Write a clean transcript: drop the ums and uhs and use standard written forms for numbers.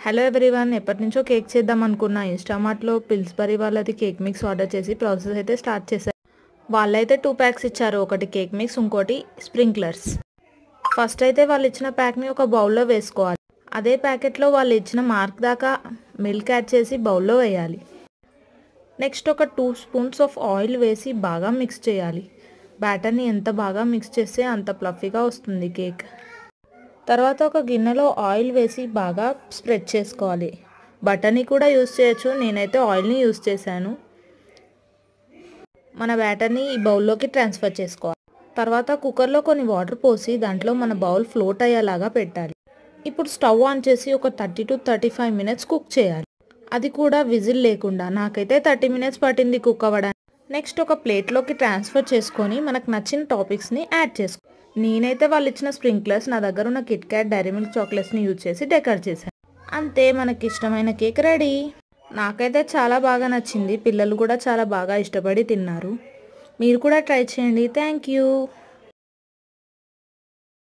Hello everyone, ఎప్పటినుంచో cake చేద్దాం అనుకున్నా. ఇన్స్టామార్ట్లో పిల్స్బరీ వాళ్ళది కేక్ మిక్స్ ఆర్డర్ చేసి ప్రాసెస్ అయితే స్టార్ట్ చేశారు. వాళ్ళైతే 2 ప్యాక్స్ ఇచ్చారు. ఒకటి కేక్ మిక్స్, ఇంకోటి స్ప్రింక్లర్స్. ఫస్ట్ అయితే వాళ్ళు ఇచ్చిన ప్యాక్ని ఒక బౌల్లో వేసుకోవాలి. అదే ప్యాకెట్లో వాళ్ళు ఇచ్చిన మార్క్ దాకా మిల్క్ యాడ్ చేసి బౌల్లో వేయాలి. నెక్స్ట్ ఒక 2 స్పూన్స్ ఆఫ్ ఆయిల్ వేసి బాగా మిక్స్ చేయాలి. బ్యాటర్ని ఎంత బాగా మిక్స్ చేస్తే అంత ప్లఫీగా వస్తుంది కేక్. తర్వాత ఒక గిన్నెలో ఆయిల్ వేసి బాగా స్ప్రెడ్ చేసుకోవాలి. బటర్ని కూడా యూస్ చేయొచ్చు, నేనైతే ఆయిల్ని యూస్ చేశాను. మన బ్యాటర్ని ఈ బౌల్లోకి ట్రాన్స్ఫర్ చేసుకోవాలి. తర్వాత కుక్కర్లో కొన్ని వాటర్ పోసి దాంట్లో మన బౌల్ ఫ్లోట్ అయ్యేలాగా పెట్టాలి. ఇప్పుడు స్టవ్ ఆన్ చేసి ఒక 30 to 35 మినిట్స్ కుక్ చేయాలి. అది కూడా విజిల్ లేకుండా. నాకైతే 30 మినిట్స్ పట్టింది కుక్ అవ్వడానికి. నెక్స్ట్ ఒక ప్లేట్లోకి ట్రాన్స్ఫర్ చేసుకొని మనకు నచ్చిన టాపిక్స్ని యాడ్ చేసుకో. నేనైతే వాళ్ళు ఇచ్చిన స్ప్రింక్లర్స్, నా దగ్గర ఉన్న కిట్ క్యాట్ డైరీ మిల్క్ చాక్లెట్స్ని యూజ్ చేసి డెకరేట్ చేశాను. అంతే, మనకి ఇష్టమైన కేక్ రెడీ. నాకైతే చాలా బాగా నచ్చింది. పిల్లలు కూడా చాలా బాగా ఇష్టపడి తిన్నారు. మీరు కూడా ట్రై చేయండి. Thank you.